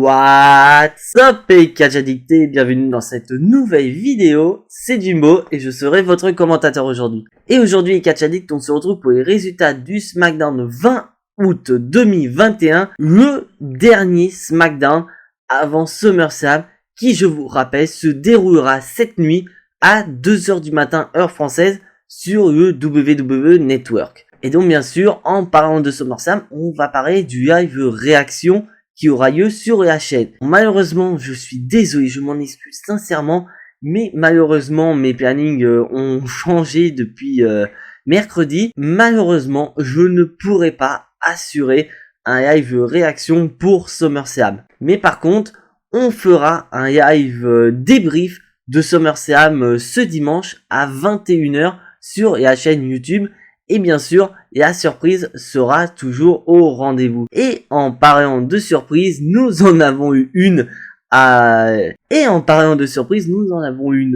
What's up les catch addictés, bienvenue dans cette nouvelle vidéo, c'est Jimbo et je serai votre commentateur aujourd'hui. Et aujourd'hui les catch addicts, on se retrouve pour les résultats du SmackDown 20 août 2021, le dernier SmackDown avant SummerSlam qui, je vous rappelle, se déroulera cette nuit à 2h du matin heure française sur le WWE Network. Et donc bien sûr, en parlant de SummerSlam, on va parler du live réaction qui aura lieu sur la chaîne. Malheureusement, je suis désolé, je m'en excuse sincèrement, mais malheureusement mes plannings ont changé depuis mercredi. Malheureusement, je ne pourrai pas assurer un live réaction pour SummerSlam. Mais par contre, on fera un live débrief de SummerSlam ce dimanche à 21h sur la chaîne YouTube. Et bien sûr, la surprise sera toujours au rendez-vous. Et en parlant de surprise, nous en avons eu une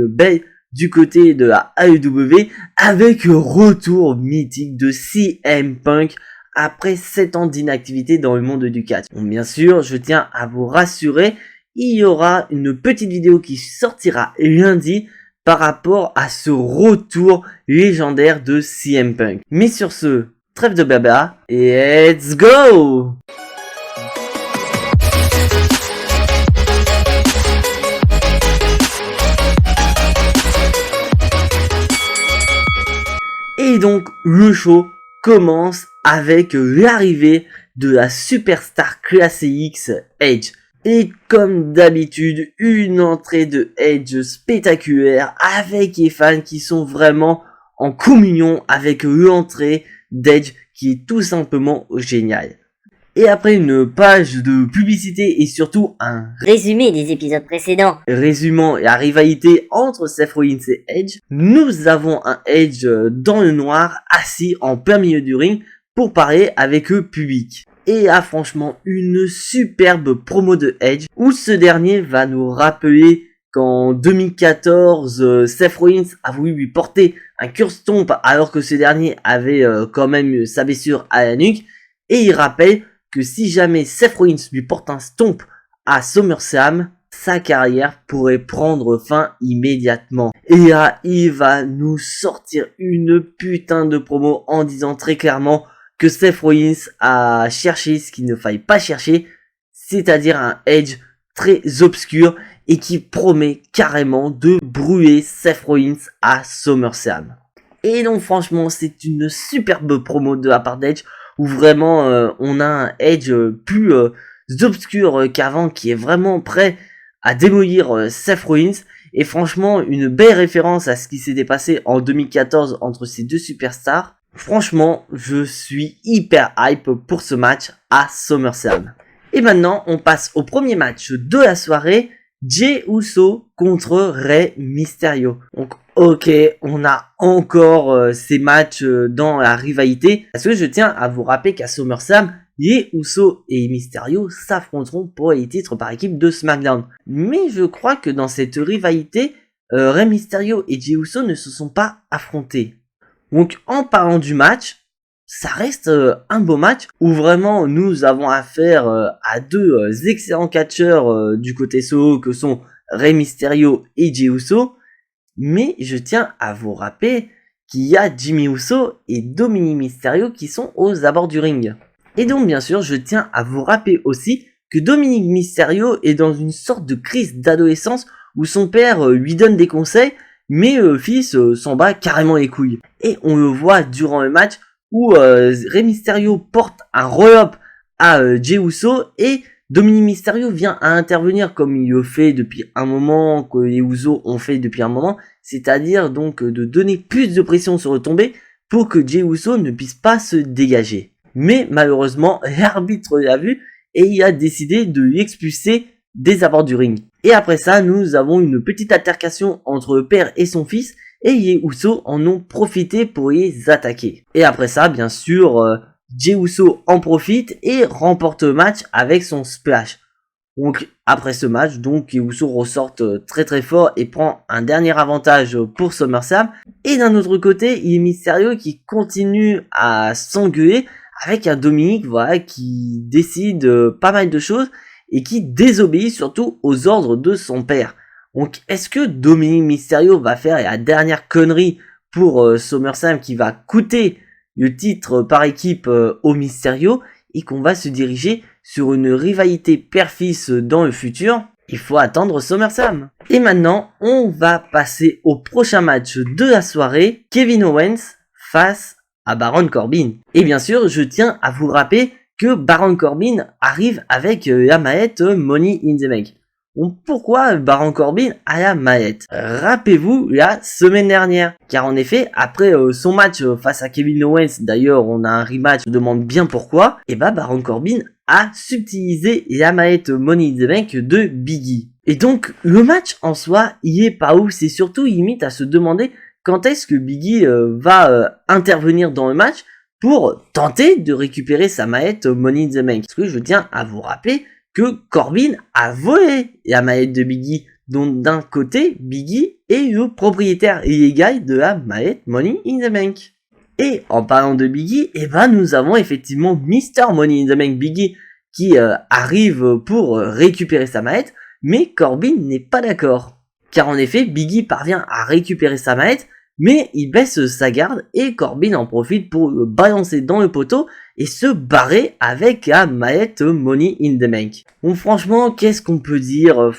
belle du côté de la AEW avec le retour mythique de CM Punk après 7 ans d'inactivité dans le monde du catch. Bon, bien sûr, je tiens à vous rassurer, il y aura une petite vidéo qui sortira lundi par rapport à ce retour légendaire de CM Punk. Mais sur ce, trêve de blabla, et let's go! Et donc, le show commence avec l'arrivée de la superstar classe X Edge. Et comme d'habitude, une entrée de Edge spectaculaire avec les fans qui sont vraiment en communion avec l'entrée d'Edge qui est tout simplement géniale. Et après une page de publicité et surtout un résumé des épisodes précédents résumant la rivalité entre Seth Rollins et Edge, nous avons un Edge dans le noir assis en plein milieu du ring pour parler avec le public. Et a franchement une superbe promo de Edge où ce dernier va nous rappeler qu'en 2014 Seth Rollins a voulu lui porter un curse stomp alors que ce dernier avait quand même sa blessure à la nuque, et il rappelle que si jamais Seth Rollins lui porte un stomp à SummerSlam, sa carrière pourrait prendre fin immédiatement. Et là il va nous sortir une putain de promo en disant très clairement que Seth Rollins a cherché ce qu'il ne fallait pas chercher, c'est-à-dire un Edge très obscur et qui promet carrément de brûler Seth Rollins à SummerSlam. Et donc franchement, c'est une superbe promo de la part d'Edge où vraiment on a un Edge plus obscur qu'avant qui est vraiment prêt à démolir Seth Rollins. Et franchement, une belle référence à ce qui s'était passé en 2014 entre ces deux superstars. Franchement, je suis hyper hype pour ce match à SummerSlam. Et maintenant, on passe au premier match de la soirée, Jey Uso contre Rey Mysterio. Donc, ok, on a encore ces matchs dans la rivalité. Parce que je tiens à vous rappeler qu'à SummerSlam, les Uso et Mysterio s'affronteront pour les titres par équipe de SmackDown. Mais je crois que dans cette rivalité, Rey Mysterio et Jey Uso ne se sont pas affrontés. Donc en parlant du match, ça reste un beau match où vraiment nous avons affaire à deux excellents catcheurs du côté solo que sont Rey Mysterio et Jey Uso. Mais je tiens à vous rappeler qu'il y a Jimmy Uso et Dominic Mysterio qui sont aux abords du ring. Et donc bien sûr, je tiens à vous rappeler aussi que Dominic Mysterio est dans une sorte de crise d'adolescence où son père lui donne des conseils, mais le fils s'en bat carrément les couilles. Et on le voit durant le match où Rey Mysterio porte un roll-up à Jey Uso et Dominic Mysterio vient à intervenir comme il le fait depuis un moment, que les Usos ont fait depuis un moment, c'est-à-dire donc de donner plus de pression sur le tombé pour que Jey Uso ne puisse pas se dégager. Mais malheureusement, l'arbitre l'a vu et il a décidé de l'expulser des abords du ring. Et après ça, nous avons une petite altercation entre le père et son fils, et les Usos en ont profité pour les attaquer. Et après ça, bien sûr, Jey Uso en profite et remporte le match avec son splash. Donc après ce match, donc les Usos ressortent très très fort et prend un dernier avantage pour SummerSlam. Et d'un autre côté, il y a Mysterio qui continue à s'engueuler avec un Dominic, voilà, qui décide pas mal de choses et qui désobéit surtout aux ordres de son père. Donc est-ce que Dominic Mysterio va faire la dernière connerie pour SummerSlam qui va coûter le titre par équipe au Mysterio et qu'on va se diriger sur une rivalité père-fils dans le futur? Il faut attendre SummerSlam. Et maintenant, on va passer au prochain match de la soirée, Kevin Owens face à Baron Corbin. Et bien sûr, je tiens à vous rappeler que Baron Corbin arrive avec la mallette Money in the Bank. Donc pourquoi Baron Corbin a la mallette? Rappelez-vous la semaine dernière, car en effet, après son match face à Kevin Owens, d'ailleurs on a un rematch, je me demande bien pourquoi, et Baron Corbin a subtilisé la mallette Money in the Bank de Big E. Et donc le match en soi, il est pas ouf, c'est surtout limite à se demander quand est-ce que Big E va intervenir dans le match pour tenter de récupérer sa mallette Money in the Bank. Parce que je tiens à vous rappeler que Corbin a volé la mallette de Big E. Donc d'un côté, Big E est le propriétaire illégal de la mallette Money in the Bank. Et en parlant de Big E, nous avons effectivement Mr. Money in the Bank Big E qui arrive pour récupérer sa mallette, mais Corbin n'est pas d'accord. Car en effet, Big E parvient à récupérer sa mallette, mais il baisse sa garde et Corbin en profite pour le balancer dans le poteau et se barrer avec la mallette Money in the Bank. Bon, franchement, qu'est-ce qu'on peut dire?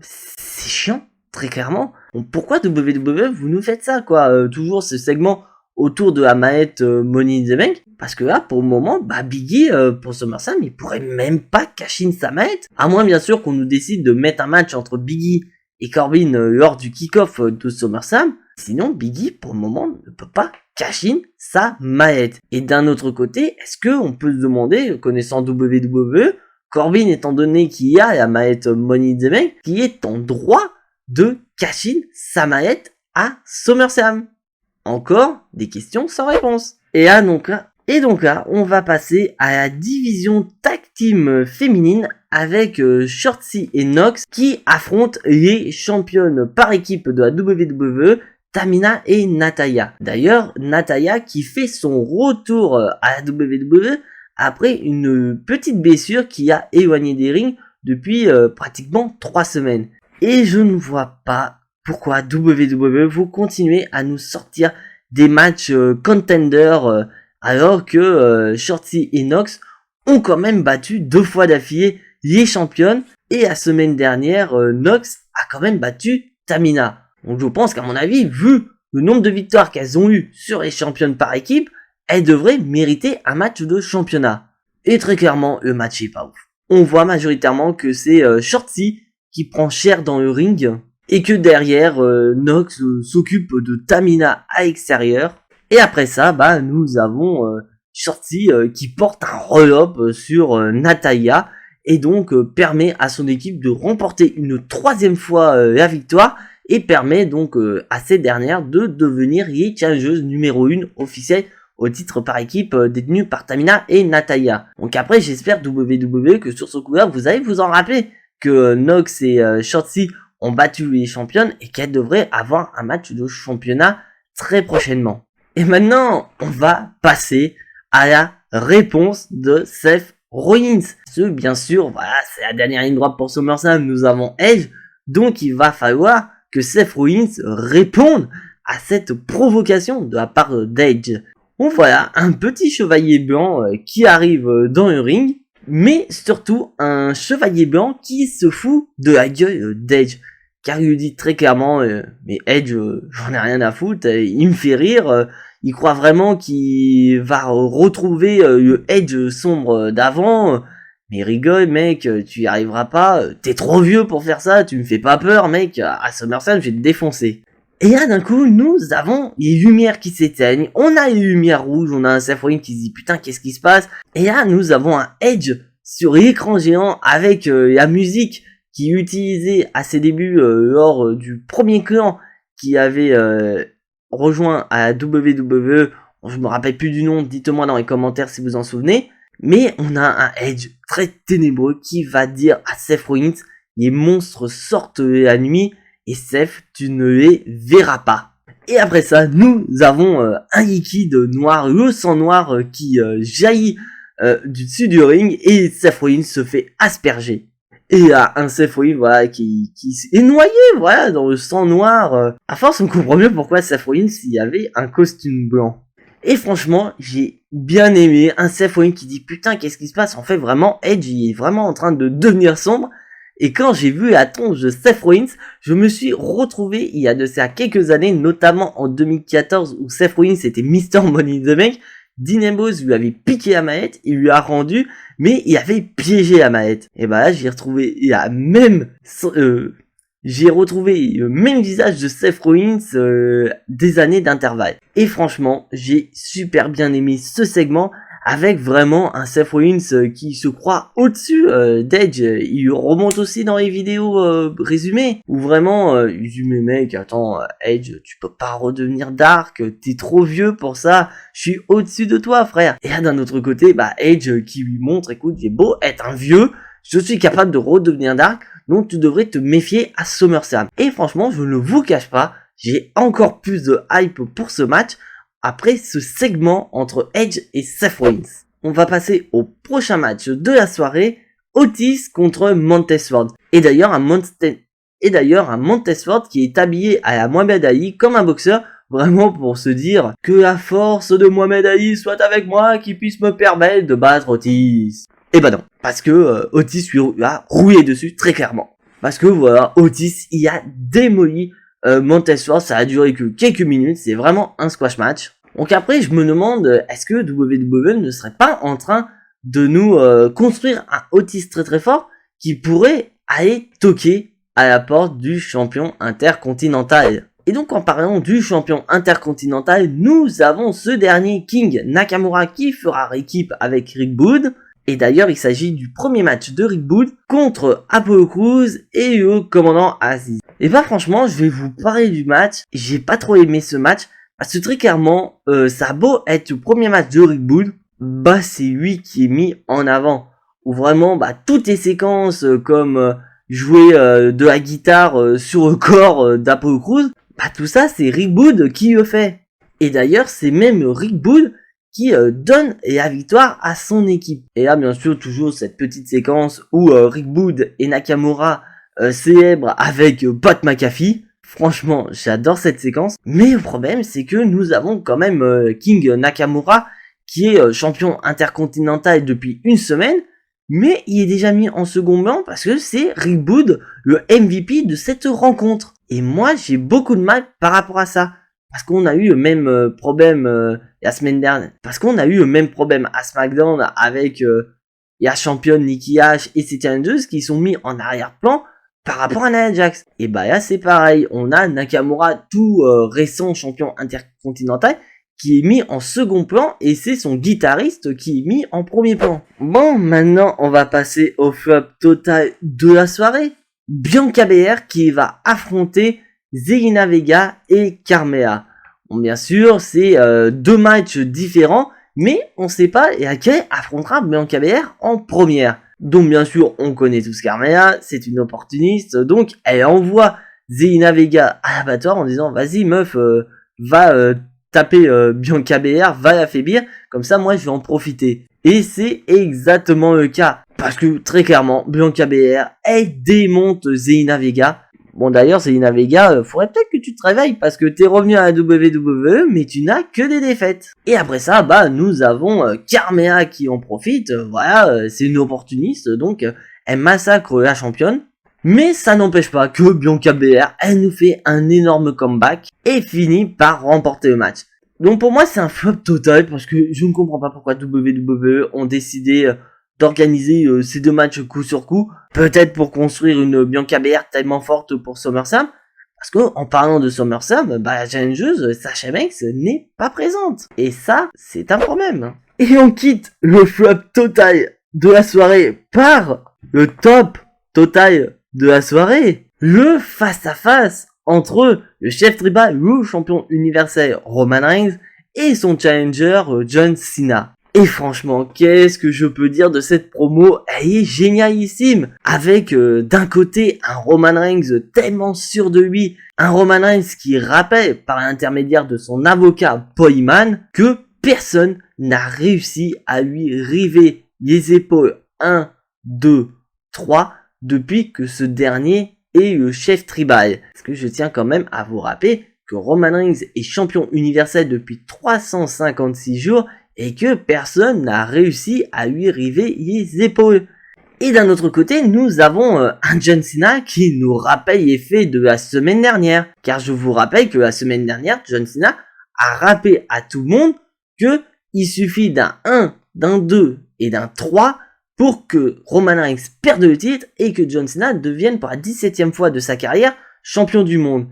C'est chiant, très clairement. Bon, pourquoi WWE vous nous faites ça, quoi? Toujours ce segment autour de la mallette Money in the Bank, parce que là, pour le moment, Big E, pour SummerSlam, il pourrait même pas cash in sa mallette, à moins bien sûr qu'on nous décide de mettre un match entre Big E et Corbin lors du kick-off de SummerSlam. Sinon, Big E, pour le moment, ne peut pas cash in sa mallette. Et d'un autre côté, est-ce qu'on peut se demander, connaissant WWE, Corbin étant donné qu'il y a la mallette Money in the Bank, qui est en droit de cash in sa mallette à SummerSlam? Encore des questions sans réponse. Et donc là, on va passer à la division tag team féminine avec Shotzi et Nox qui affrontent les championnes par équipe de la WWE, Tamina et Natalya. D'ailleurs, Natalya qui fait son retour à la WWE après une petite blessure qui a éloigné des rings depuis pratiquement 3 semaines. Et je ne vois pas pourquoi WWE vous continuez à nous sortir des matchs contenders alors que Shotzi et Nox ont quand même battu 2 fois d'affilée les championnes et la semaine dernière Nox a quand même battu Tamina. Donc je pense qu'à mon avis, vu le nombre de victoires qu'elles ont eu sur les championnes par équipe, elles devraient mériter un match de championnat. Et très clairement, le match est pas ouf. On voit majoritairement que c'est Shotzi qui prend cher dans le ring et que derrière Nox s'occupe de Tamina à l'extérieur. Et après ça, nous avons Shotzi qui porte un roll-up sur Natalya et donc permet à son équipe de remporter une 3e fois la victoire et permet donc à ces dernières de devenir les challengeuses numéro 1 officielles au titre par équipe détenu par Tamina et Natalya. Donc après, j'espère WWE que sur ce coup-là, vous allez vous en rappeler que Nox et Shotzi ont battu les championnes et qu'elles devraient avoir un match de championnat très prochainement. Et maintenant, on va passer à la réponse de Seth Rollins. Bien sûr, voilà, c'est la dernière ligne droite pour SummerSlam, nous avons Edge, donc il va falloir que Seth Rollins réponde à cette provocation de la part d'Edge. Donc voilà, un petit chevalier blanc qui arrive dans le ring, mais surtout un chevalier blanc qui se fout de la gueule d'Edge. Car il lui dit très clairement, mais Edge, j'en ai rien à foutre, il me fait rire, il croit vraiment qu'il va retrouver le Edge sombre d'avant, mais rigole mec, tu y arriveras pas, t'es trop vieux pour faire ça, tu me fais pas peur mec, à SummerSlam je vais te défoncer. Et là d'un coup nous avons les lumières qui s'éteignent, on a les lumières rouges, on a un Seth Rollins qui se dit putain qu'est-ce qui se passe, et là nous avons un Edge sur l'écran géant avec la musique qui utilisait à ses débuts lors du premier clan qui avait rejoint à la WWE, je me rappelle plus du nom, dites-moi dans les commentaires si vous en souvenez, mais on a un Edge très ténébreux qui va dire à Seth Rollins, les monstres sortent la nuit et Seth, tu ne les verras pas. Et après ça, nous avons un liquide noir, le sang noir qui jaillit du dessus du ring et Seth Rollins se fait asperger. Et il y a un Seth Rollins, voilà, qui est noyé, voilà, dans le sang noir. À force, on comprend mieux pourquoi Seth Rollins, il y avait un costume blanc. Et franchement, j'ai bien aimé un Seth Rollins qui dit, putain, qu'est-ce qui se passe? En fait, vraiment, Edge, il est vraiment en train de devenir sombre. Et quand j'ai vu la tronche de Seth Rollins, je me suis retrouvé, il y a de ça quelques années, notamment en 2014, où Seth Rollins était Mr. Money in the Bank. Dean Ambrose lui avait piqué la mallette, il lui a rendu, mais il avait piégé la mallette. Et bah là, j'ai retrouvé le même visage de Seth Rollins des années d'intervalle. Et franchement, j'ai super bien aimé ce segment avec vraiment un Seth Rollins qui se croit au-dessus d'Edge. Il remonte aussi dans les vidéos résumées où vraiment il dit mais mec attends Edge tu peux pas redevenir Dark, t'es trop vieux pour ça, je suis au-dessus de toi frère. Et là d'un autre côté bah Edge qui lui montre écoute j'ai beau être un vieux, je suis capable de redevenir Dark, donc tu devrais te méfier à SummerSlam. Et franchement je ne vous cache pas, j'ai encore plus de hype pour ce match après ce segment entre Edge et Seth Rollins. On va passer au prochain match de la soirée, Otis contre Montez-Ford. Et d'ailleurs un Montez-Ford qui est habillé à la Mohamed Ali comme un boxeur, vraiment pour se dire que la force de Mohamed Ali soit avec moi, qui puisse me permettre de battre Otis. Et bah non, parce que Otis lui a roulé dessus très clairement. Parce que voilà, Otis il a démoli Montez-Ford, ça a duré que quelques minutes, c'est vraiment un squash match. Donc après, je me demande, est-ce que WWE ne serait pas en train de nous construire un Otis très très fort qui pourrait aller toquer à la porte du champion intercontinental. Et donc en parlant du champion intercontinental, nous avons ce dernier King Nakamura qui fera équipe avec Rick Booth. Et d'ailleurs, il s'agit du premier match de Rick Booth contre Apollo Crews et le commandant Aziz. Et bah franchement, je vais vous parler du match. J'ai pas trop aimé ce match parce que très clairement, ça a beau être le premier match de Rick Booth, bah c'est lui qui est mis en avant. Où vraiment, bah toutes les séquences comme jouer de la guitare sur le corps d'Apollo Crews, bah tout ça c'est Rick Booth qui le fait. Et d'ailleurs, c'est même Rick Booth qui donne la victoire à son équipe. Et là, bien sûr, toujours cette petite séquence où Rick Booth et Nakamura célèbrent avec Pat McAfee. Franchement, j'adore cette séquence. Mais le problème, c'est que nous avons quand même King Nakamura qui est champion intercontinental depuis une semaine. Mais il est déjà mis en second plan parce que c'est Rick Booth, le MVP de cette rencontre. Et moi, j'ai beaucoup de mal par rapport à ça. Parce qu'on a eu le même problème la semaine dernière. Parce qu'on a eu le même problème à SmackDown avec la championne Nikki Ash et ses challengers qui sont mis en arrière-plan par rapport à Nia Jax. Et bah là c'est pareil. On a Nakamura, tout récent champion intercontinental, qui est mis en second plan et c'est son guitariste qui est mis en premier plan. Bon, maintenant on va passer au flop total de la soirée. Bianca Belair qui va affronter Zelina Vega et Carmella. Bon, bien sûr, c'est deux matchs différents, mais on sait pas laquelle affrontera Bianca Belair en première. Donc bien sûr, on connaît tous Carmella, c'est une opportuniste, donc elle envoie Zelina Vega à l'abattoir en disant vas-y meuf, va taper Bianca Belair, va l'affaiblir, comme ça moi je vais en profiter. Et c'est exactement le cas, parce que très clairement, Bianca Belair, elle démonte Zelina Vega. Bon d'ailleurs Zelina Vega, faudrait peut-être que tu te réveilles parce que t'es revenu à la WWE mais tu n'as que des défaites. Et après ça, bah nous avons Carmella qui en profite, voilà, c'est une opportuniste donc elle massacre la championne. Mais ça n'empêche pas que Bianca Belair, elle nous fait un énorme comeback et finit par remporter le match. Donc pour moi c'est un flop total parce que je ne comprends pas pourquoi WWE ont décidé d'organiser ces deux matchs coup sur coup, peut-être pour construire une Bianca Belair tellement forte pour SummerSlam, parce que en parlant de SummerSlam, bah la challengeuse Sasha Banks n'est pas présente, et ça c'est un problème. Et on quitte le flop total de la soirée par le top total de la soirée, le face à face entre le chef tribal, le champion universel Roman Reigns et son challenger John Cena. Et franchement, qu'est-ce que je peux dire de cette promo? Elle est génialissime. Avec d'un côté un Roman Reigns tellement sûr de lui, un Roman Reigns qui rappelle par l'intermédiaire de son avocat Paul Heyman que personne n'a réussi à lui river les épaules 1, 2, 3 depuis que ce dernier est le chef tribal. Parce que je tiens quand même à vous rappeler que Roman Reigns est champion universel depuis 356 jours et que personne n'a réussi à lui river les épaules. Et d'un autre côté, nous avons un John Cena qui nous rappelle les faits de la semaine dernière. Car je vous rappelle que la semaine dernière, John Cena a rappelé à tout le monde que il suffit d'un 1, d'un 2 et d'un 3 pour que Roman Reigns perde le titre et que John Cena devienne pour la 17e fois de sa carrière champion du monde.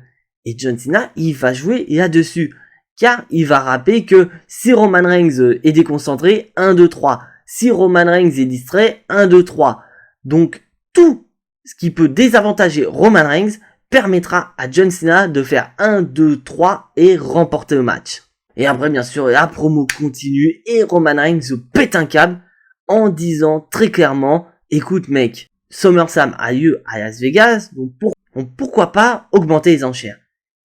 Et John Cena, il va jouer là-dessus. Car il va rappeler que si Roman Reigns est déconcentré, 1, 2, 3. Si Roman Reigns est distrait, 1, 2, 3. Donc, tout ce qui peut désavantager Roman Reigns permettra à John Cena de faire 1, 2, 3 et remporter le match. Et après, bien sûr, la promo continue et Roman Reigns pète un câble en disant très clairement, écoute mec, SummerSlam a lieu à Las Vegas, donc pourquoi pas augmenter les enchères.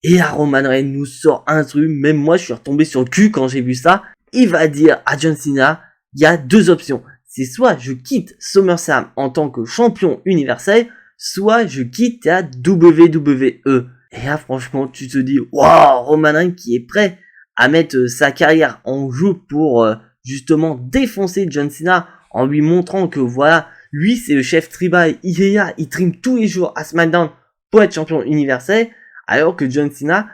Et là, Roman Reigns nous sort un truc, même moi je suis retombé sur le cul quand j'ai vu ça. Il va dire à John Cena, il y a deux options. C'est soit je quitte SummerSlam en tant que champion universel, soit je quitte la WWE. Et là, franchement, tu te dis, waouh, Roman Reigns qui est prêt à mettre sa carrière en jeu pour justement défoncer John Cena en lui montrant que voilà, lui c'est le chef tribal, il est là, il trime tous les jours à SmackDown pour être champion universel, alors que John Cena,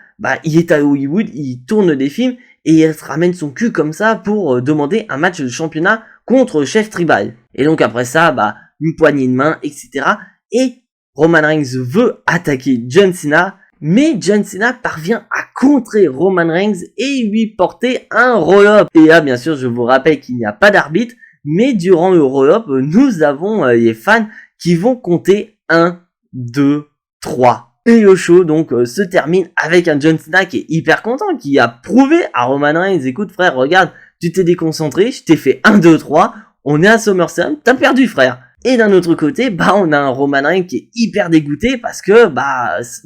il est à Hollywood, il tourne des films et il se ramène son cul comme ça pour demander un match de championnat contre le chef tribal. Et donc après ça, une poignée de main, etc. Et Roman Reigns veut attaquer John Cena, mais John Cena parvient à contrer Roman Reigns et lui porter un roll-up. Et là, bien sûr, je vous rappelle qu'il n'y a pas d'arbitre, mais durant le roll-up, nous avons les fans qui vont compter 1, 2, 3. Et le show donc se termine avec un John Cena qui est hyper content, qui a prouvé à Roman Reigns, écoute frère, regarde, tu t'es déconcentré, je t'ai fait 1, 2, 3, on est à SummerSlam, t'as perdu frère. Et d'un autre côté, on a un Roman Reigns qui est hyper dégoûté parce que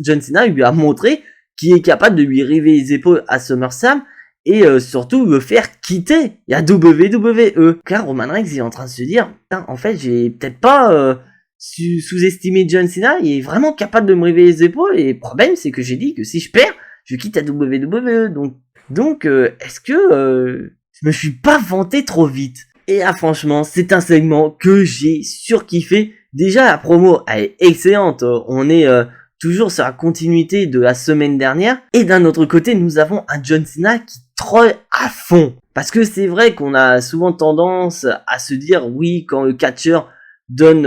John Cena lui a montré qu'il est capable de lui river les épaules à SummerSlam et surtout le faire quitter la WWE. Car Roman Reigns est en train de se dire, en fait j'ai peut-être pas sous-estimé John Cena, il est vraiment capable de me river les épaules et le problème c'est que j'ai dit que si je perds, je quitte la WWE. Donc est-ce que je me suis pas vanté trop vite? Et là, franchement, c'est un segment que j'ai surkiffé. Déjà, la promo, elle est excellente. On est toujours sur la continuité de la semaine dernière. Et d'un autre côté, nous avons un John Cena qui troll à fond. Parce que c'est vrai qu'on a souvent tendance à se dire, oui, quand le catcheur donne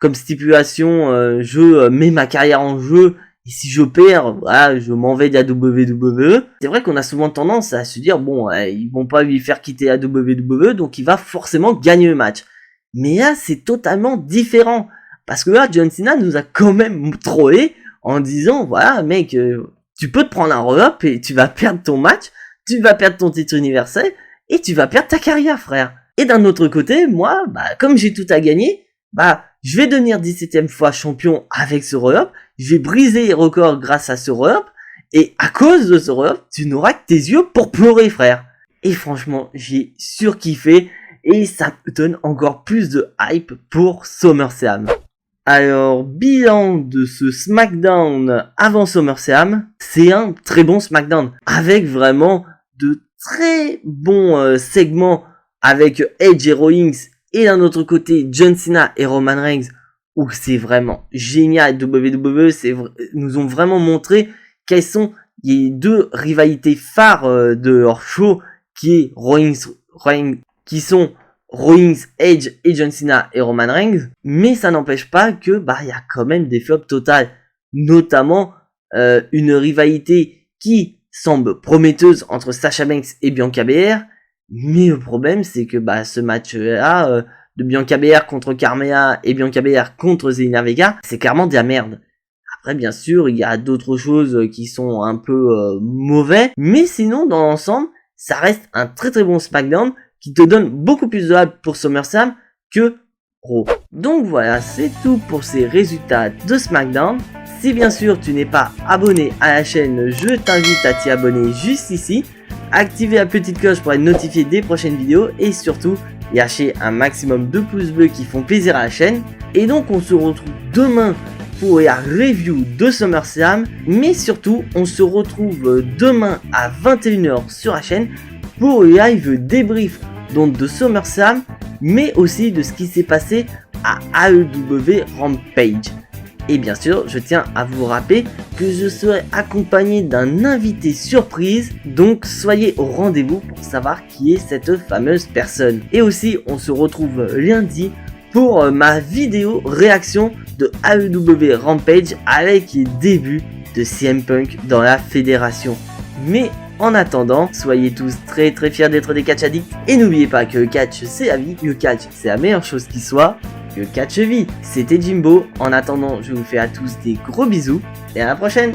comme stipulation, je mets ma carrière en jeu. Et si je perds, voilà, je m'en vais de la WWE. C'est vrai qu'on a souvent tendance à se dire, bon, ils vont pas lui faire quitter la WWE, donc il va forcément gagner le match. Mais là, c'est totalement différent. Parce que là, John Cena nous a quand même trollé en disant, voilà, mec, tu peux te prendre un roll-up et tu vas perdre ton match, tu vas perdre ton titre universel et tu vas perdre ta carrière, frère. Et d'un autre côté, moi, comme j'ai tout à gagner, je vais devenir 17e fois champion avec ce roll-up, je vais briser les records grâce à ce roll-up, et à cause de ce roll-up, tu n'auras que tes yeux pour pleurer, frère. Et franchement, j'ai surkiffé, et ça me donne encore plus de hype pour SummerSlam. Alors, bilan de ce SmackDown avant SummerSlam, c'est un très bon SmackDown, avec vraiment de très bons segments avec Edge et Rollins, et d'un autre côté, John Cena et Roman Reigns, où c'est vraiment génial. WWE nous ont vraiment montré quelles sont les deux rivalités phares de leur show, qui sont Rollins, Edge et John Cena et Roman Reigns. Mais ça n'empêche pas que y a quand même des flops totales, notamment une rivalité qui semble prometteuse entre Sasha Banks et Bianca Belair. Mais le problème, c'est que ce match-là, de Bianca Belair contre Carmella et Bianca Belair contre Zelina Vega, c'est clairement de la merde. Après, bien sûr, il y a d'autres choses qui sont un peu mauvais, mais sinon, dans l'ensemble, ça reste un très très bon SmackDown qui te donne beaucoup plus de hype pour SummerSlam que Raw. Donc voilà, c'est tout pour ces résultats de SmackDown. Si bien sûr tu n'es pas abonné à la chaîne, je t'invite à t'y abonner juste ici. activez la petite cloche pour être notifié des prochaines vidéos et surtout, lâchez un maximum de pouces bleus qui font plaisir à la chaîne. Et donc on se retrouve demain pour la review de SummerSlam, mais surtout on se retrouve demain à 21h sur la chaîne pour le live débrief donc de SummerSlam, mais aussi de ce qui s'est passé à AEW Rampage. Et bien sûr, je tiens à vous rappeler que je serai accompagné d'un invité surprise, donc soyez au rendez-vous pour savoir qui est cette fameuse personne. Et aussi, on se retrouve lundi pour ma vidéo réaction de AEW Rampage avec les débuts de CM Punk dans la fédération. Mais en attendant, soyez tous très fiers d'être des catch addicts et n'oubliez pas que le catch c'est la vie, le catch c'est la meilleure chose qui soit, le catch vie. C'était Jimbo, en attendant je vous fais à tous des gros bisous et à la prochaine.